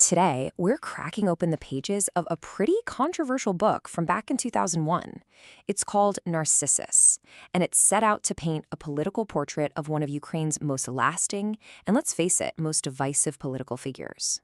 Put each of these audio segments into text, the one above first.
Today, we're cracking open the pages of a pretty controversial book from back in 2001. It's called Narcissus, and it's set out to paint a political portrait of one of Ukraine's most lasting, and let's face it, most divisive political figures.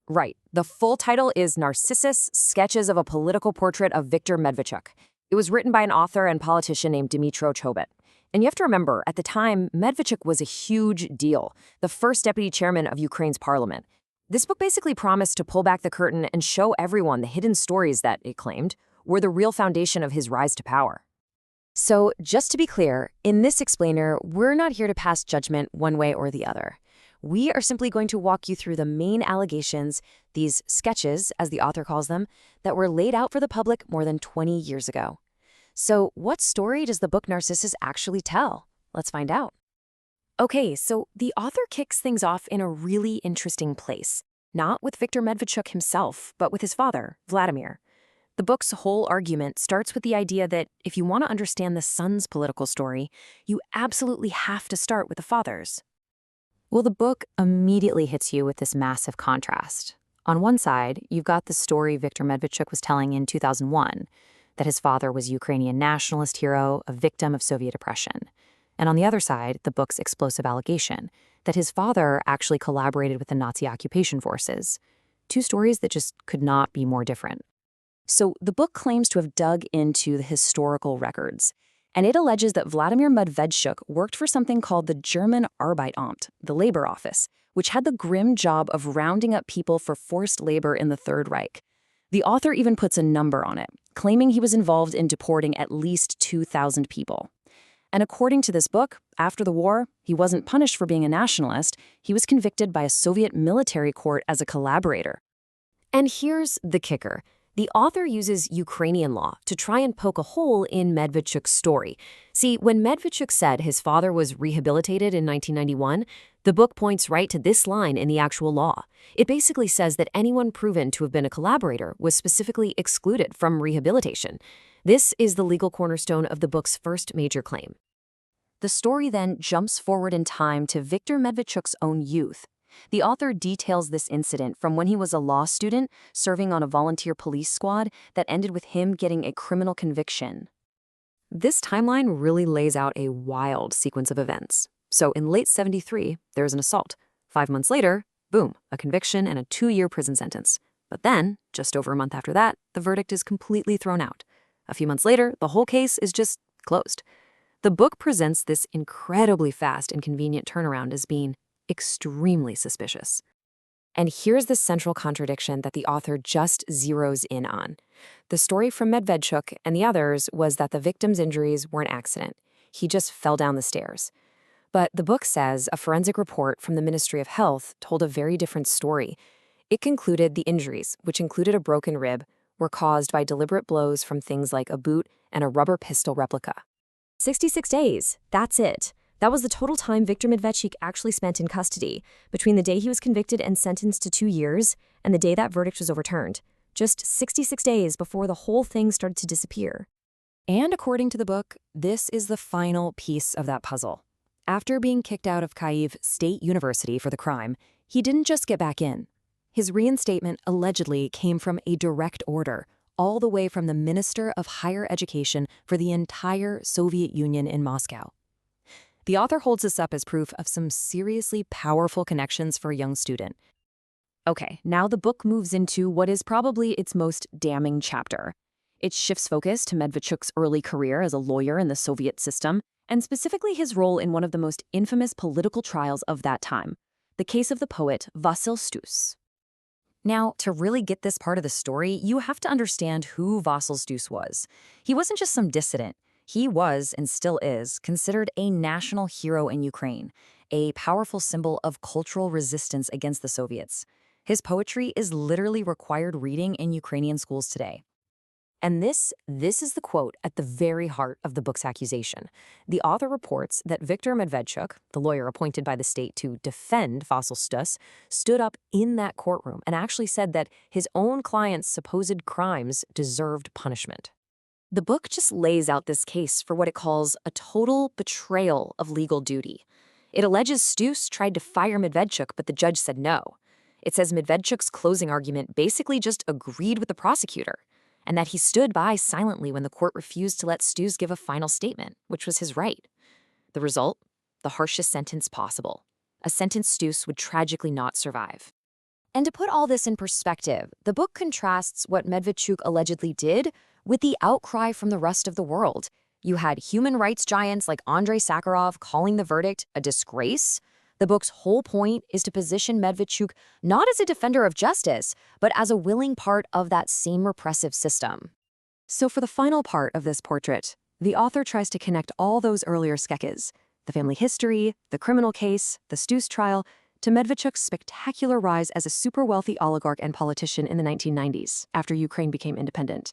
Right, the full title is Narcissus, Sketches of a Political Portrait of Viktor Medvedchuk. It was written by an author and politician named Dmytro Chobit. And you have to remember, at the time, Medvedchuk was a huge deal, the first deputy chairman of Ukraine's parliament. This book basically promised to pull back the curtain and show everyone the hidden stories that, it claimed, were the real foundation of his rise to power. So, just to be clear, in this explainer, we're not here to pass judgment one way or the other. We are simply going to walk you through the main allegations, these sketches, as the author calls them, that were laid out for the public more than 20 years ago. So, what story does the book Narcissus actually tell? Let's find out. Okay, so the author kicks things off in a really interesting place. Not with Viktor Medvedchuk himself, but with his father, Vladimir. The book's whole argument starts with the idea that if you want to understand the son's political story, you absolutely have to start with the father's. Well, the book immediately hits you with this massive contrast. On one side, you've got the story Viktor Medvedchuk was telling in 2001, that his father was a Ukrainian nationalist hero, a victim of Soviet oppression. And on the other side, the book's explosive allegation that his father actually collaborated with the Nazi occupation forces. Two stories that just could not be more different. So the book claims to have dug into the historical records, and it alleges that Vladimir Medvedchuk worked for something called the German Arbeitsamt, the labor office, which had the grim job of rounding up people for forced labor in the Third Reich. The author even puts a number on it, claiming he was involved in deporting at least 2,000 people. And according to this book, after the war, he wasn't punished for being a nationalist. He was convicted by a Soviet military court as a collaborator. And here's the kicker. The author uses Ukrainian law to try and poke a hole in Medvedchuk's story. See, when Medvedchuk said his father was rehabilitated in 1991, the book points right to this line in the actual law. It basically says that anyone proven to have been a collaborator was specifically excluded from rehabilitation. This is the legal cornerstone of the book's first major claim. The story then jumps forward in time to Viktor Medvedchuk's own youth. The author details this incident from when he was a law student serving on a volunteer police squad that ended with him getting a criminal conviction. This timeline really lays out a wild sequence of events. So in late '73, there's an assault. 5 months later, boom, a conviction and a 2-year prison sentence. But then, just over a month after that, the verdict is completely thrown out. A few months later, the whole case is just closed. The book presents this incredibly fast and convenient turnaround as being extremely suspicious. And here's the central contradiction that the author just zeroes in on. The story from Medvedchuk and the others was that the victim's injuries were an accident. He just fell down the stairs. But the book says a forensic report from the Ministry of Health told a very different story. It concluded the injuries, which included a broken rib, were caused by deliberate blows from things like a boot and a rubber pistol replica. 66 days, that's it. That was the total time Viktor Medvedchuk actually spent in custody, between the day he was convicted and sentenced to 2 years and the day that verdict was overturned. Just 66 days before the whole thing started to disappear. And according to the book, this is the final piece of that puzzle. After being kicked out of Kyiv State University for the crime, he didn't just get back in. His reinstatement allegedly came from a direct order, all the way from the Minister of Higher Education for the entire Soviet Union in Moscow. The author holds this up as proof of some seriously powerful connections for a young student. Okay, now the book moves into what is probably its most damning chapter. It shifts focus to Medvedchuk's early career as a lawyer in the Soviet system, and specifically his role in one of the most infamous political trials of that time, the case of the poet Vasyl Stus. Now, to really get this part of the story, you have to understand who Vasyl Stus was. He wasn't just some dissident. He was, and still is, considered a national hero in Ukraine, a powerful symbol of cultural resistance against the Soviets. His poetry is literally required reading in Ukrainian schools today. And this is the quote at the very heart of the book's accusation. The author reports that Viktor Medvedchuk, the lawyer appointed by the state to defend Vasyl Stus, stood up in that courtroom and actually said that his own client's supposed crimes deserved punishment. The book just lays out this case for what it calls a total betrayal of legal duty. It alleges Stus tried to fire Medvedchuk, but the judge said no. It says Medvedchuk's closing argument basically just agreed with the prosecutor, and that he stood by silently when the court refused to let Stuse give a final statement, which was his right. The result? The harshest sentence possible. A sentence Stuse would tragically not survive. And to put all this in perspective, the book contrasts what Medvedchuk allegedly did with the outcry from the rest of the world. You had human rights giants like Andrei Sakharov calling the verdict a disgrace. The book's whole point is to position Medvedchuk not as a defender of justice, but as a willing part of that same repressive system. So for the final part of this portrait, the author tries to connect all those earlier sketches, the family history, the criminal case, the Stuse trial, to Medvedchuk's spectacular rise as a super-wealthy oligarch and politician in the 1990s, after Ukraine became independent.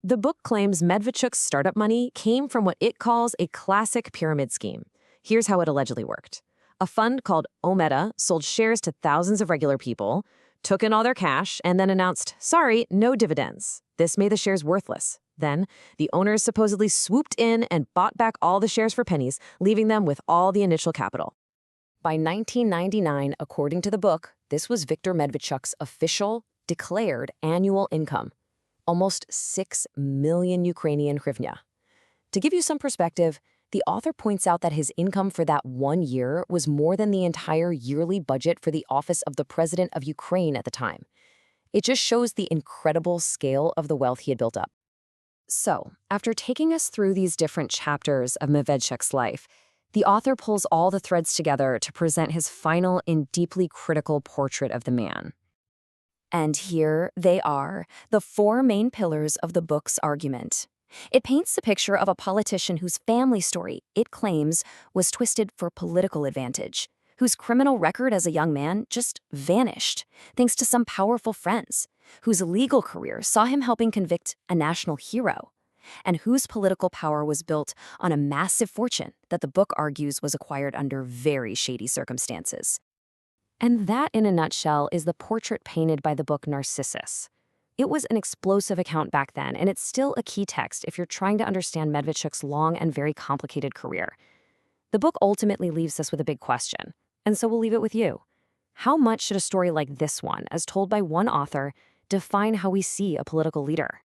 The book claims Medvedchuk's startup money came from what it calls a classic pyramid scheme. Here's how it allegedly worked. A fund called Ometa sold shares to thousands of regular people, took in all their cash, and then announced, sorry, no dividends. This made the shares worthless. Then, the owners supposedly swooped in and bought back all the shares for pennies, leaving them with all the initial capital. By 1999, according to the book, this was Viktor Medvedchuk's official, declared annual income. Almost 6 million Ukrainian hryvnia. To give you some perspective, the author points out that his income for that 1 year was more than the entire yearly budget for the office of the President of Ukraine at the time. It just shows the incredible scale of the wealth he had built up. So, after taking us through these different chapters of Medvedchuk's life, the author pulls all the threads together to present his final and deeply critical portrait of the man. And here they are, the 4 main pillars of the book's argument. It paints the picture of a politician whose family story, it claims, was twisted for political advantage, whose criminal record as a young man just vanished, thanks to some powerful friends, whose legal career saw him helping convict a national hero, and whose political power was built on a massive fortune that the book argues was acquired under very shady circumstances. And that, in a nutshell, is the portrait painted by the book Narcissus. It was an explosive account back then, and it's still a key text if you're trying to understand Medvedchuk's long and very complicated career. The book ultimately leaves us with a big question, and so we'll leave it with you. How much should a story like this one, as told by one author, define how we see a political leader?